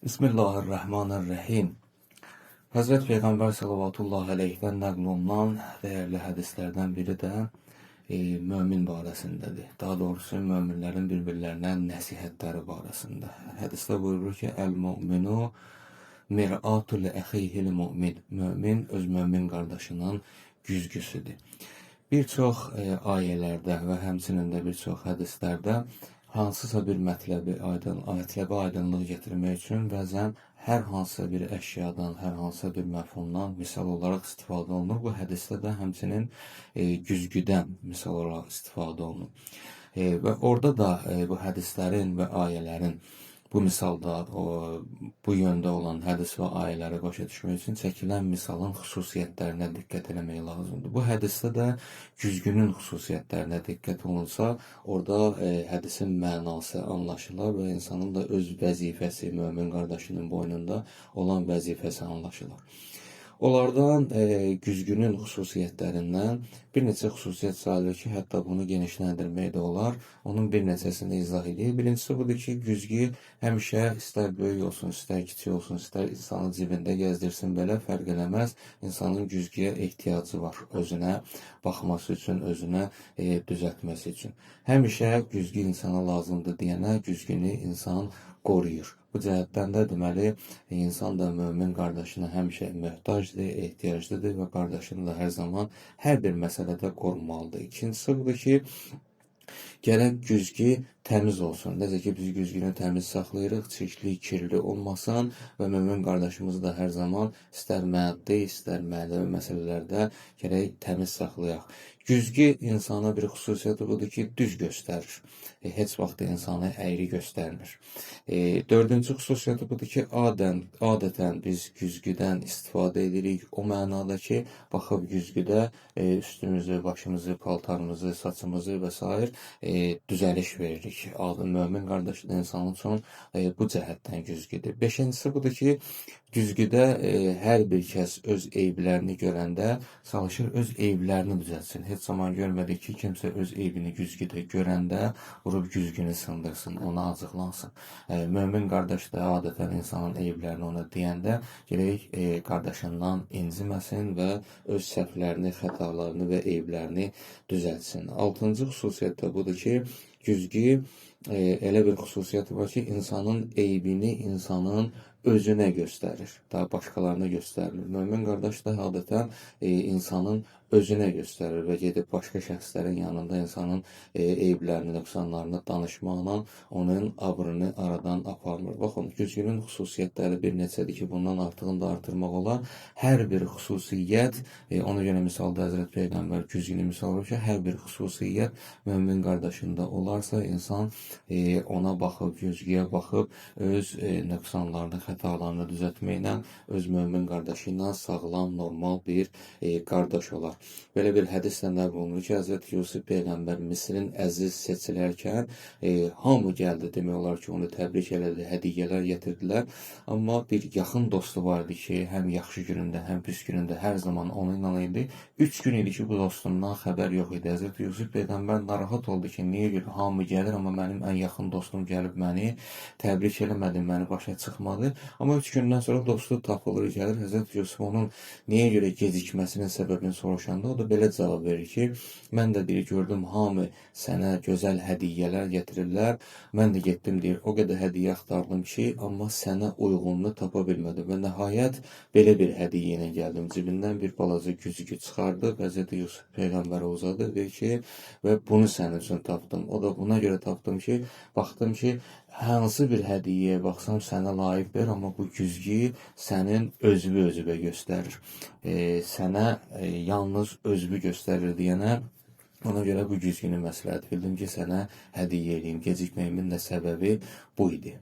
Bismillahirrahmanirrahim. Hazreti Peygamber sallallahu aleyhdən nəql olunan değerli hədislərdən biri də mömin barəsindədir. Daha doğrusu möminlərin bir-birlərinə nəsihətləri barəsində. Hədisdə buyurur ki, "Əl-mu'minu mir'atu li əxihil mu'min." Mömin öz mömin qardaşının güzgüsüdür. Bir çox ayələrdə və həmçinin də bir çox hədislərdə hansısa bir mətləbi aydınlıq gətirmək üçün bəzən hər hansısa bir əşyadan, hər hansısa bir məfhumdan misal olaraq istifadə olunur. Bu hədisdə də həmçinin güzgüdən misal olaraq istifadə olunur. Və orada da bu hədislərin və ayələrin bu misalda bu yöndə olan hədis və ayələri başa düşmək üçün çəkilən misalın xüsusiyyətlərinə diqqət etmək lazımdır. Bu hədisdə də güzgünün xüsusiyyətlərinə diqqət olunsa, orada hədisin mənası anlaşılar və insanın da öz vəzifəsi, mömin qardaşının boynunda olan vəzifəsi anlaşılır. Onlardan güzgünün xüsusiyyətlərindən bir neçə xüsusiyyət sayılır ki, hətta bunu genişləndirmək də olar. Onun bir neçəsini izah edeyim. Birincisi budur ki, güzgü həmişə istər böyük olsun, istər kiçik olsun, istər insanı cibində gəzdirsin, belə fərq eləməz. İnsanın güzgüyə ehtiyacı var, özünə baxması üçün, özünə düzəltməsi üçün. Həmişə güzgü insana lazımdır deyənə güzgünü insan qoruyur. Bu cəhətdən də deməli, insan da mömin qardaşına həmişə möhtacdır, ehtiyaclıdır və qardaşını da hər zaman hər bir məsələdə qorumalıdır. İkincisi budur ki, gərək güzgü təmiz olsun. Necə ki, biz güzgünü təmiz saxlayırıq, çirkli, kirli olmasın və mömin qardaşımızı da hər zaman istər maddi, istər mənəvi məsələlərdə gərək təmiz saxlayaq. Güzgü insana bir xüsusiyyəti budur ki, düz göstərir. Heç vaxt insanı əyri göstərmir. Dördüncü xüsusiyyəti budur ki, adətən biz güzgüdən istifadə edirik. O mənada ki, baxıb güzgüdə üstümüzü, başımızı, paltarımızı, saçımızı və s. Düzəliş veririk. Mömin qardaşı da insan üçün bu cəhətdən güzgüdür. Beşincisi budur ki, güzgüdə hər bir kəs öz eyblərini görəndə çalışır öz eyblərini düzəltsin. Heç zaman görmədik ki, kimsə öz eybini güzgüdə görəndə vurub güzgünü sındırsın, ona acıqlansın. Mömin qardaş da adətən insanın eyblərini ona deyəndə gərək qardaşından inciməsin və öz səhvlərini, xətalarını və eyblərini düzəltsin. Altıncı xüsusiyyət də budur ki, güzgü elə bir xüsusiyyəti var ki, insanın eybini insanın özünə göstərir, daha başqalarına göstərmir. Mömin qardaş da adətən insanın özünə göstərir və gedib başqa şəxslərin yanında insanın eyblərini, nöqsanlarını danışmaqla onun abrını aradan aparmır. Baxın, güzgünün xüsusiyyətləri bir neçədir ki, bundan artığını da artırmaq olar. Hər bir xüsusiyyət, ona görə misalda Həzrət Peyğəmbər güzgünü misal verir ki, hər bir xüsusiyyət mömin qardaşında olarsa, insan ona baxıb, güzgüyə baxıb, öz nöqsanlarını, xətalarını düzəltməklə öz mömin qardaşı ilə sağlam, normal bir qardaş olar. Belə bir hədislə nəql olunur ki, Həzrət Yusuf Peyğəmbər Misirin əziz seçilərkən hamı gəldi, demək olar ki, onu təbrik elədi, hədiyyələr gətirdilər. Amma bir yaxın dostu vardı ki, həm yaxşı günündə, həm pis günündə hər zaman onunla idi. 3 gün idi ki, bu dostundan xəbər yox idi. Həzrət Yusuf Peyğəmbər narahat oldu ki, niyə görə hamı gəlir, amma mənim ən yaxın dostum gəlib məni təbrik eləmədi, məni başa çıxmadı. Amma 3 gündən sonra dostu tapılır, gəlir. Həzrət Yusuf onun niyə görə gecikməsinin səbəbini soruşanda o da belə cavab verir ki, mən də deyir, gördüm hamı sənə gözəl hədiyyələr gətirirlər. Mən də getdim deyir, o qədər hədiyyə axtardım ki, amma sənə uyğununu tapa bilmədim. Və nəhayət belə bir hədiyyə ilə gəldim. Cibindən bir balaca güzgü çıxardı, Həzrət Yusuf Peyğəmbərə uzadı, deyir ki, və bunu sənin üçün tapdım. O da buna görə tapdım ki, baxdım ki, hansı bir hədiyyəyə baxsam sənə layiqdir, amma bu güzgü sənin özünü göstərir. Sənə yalnız özünü göstərir deyənə, ona görə bu güzgünü məsləhət bildim ki, sənə hədiyyə edeyim. Gecikməyimin də səbəbi bu idi.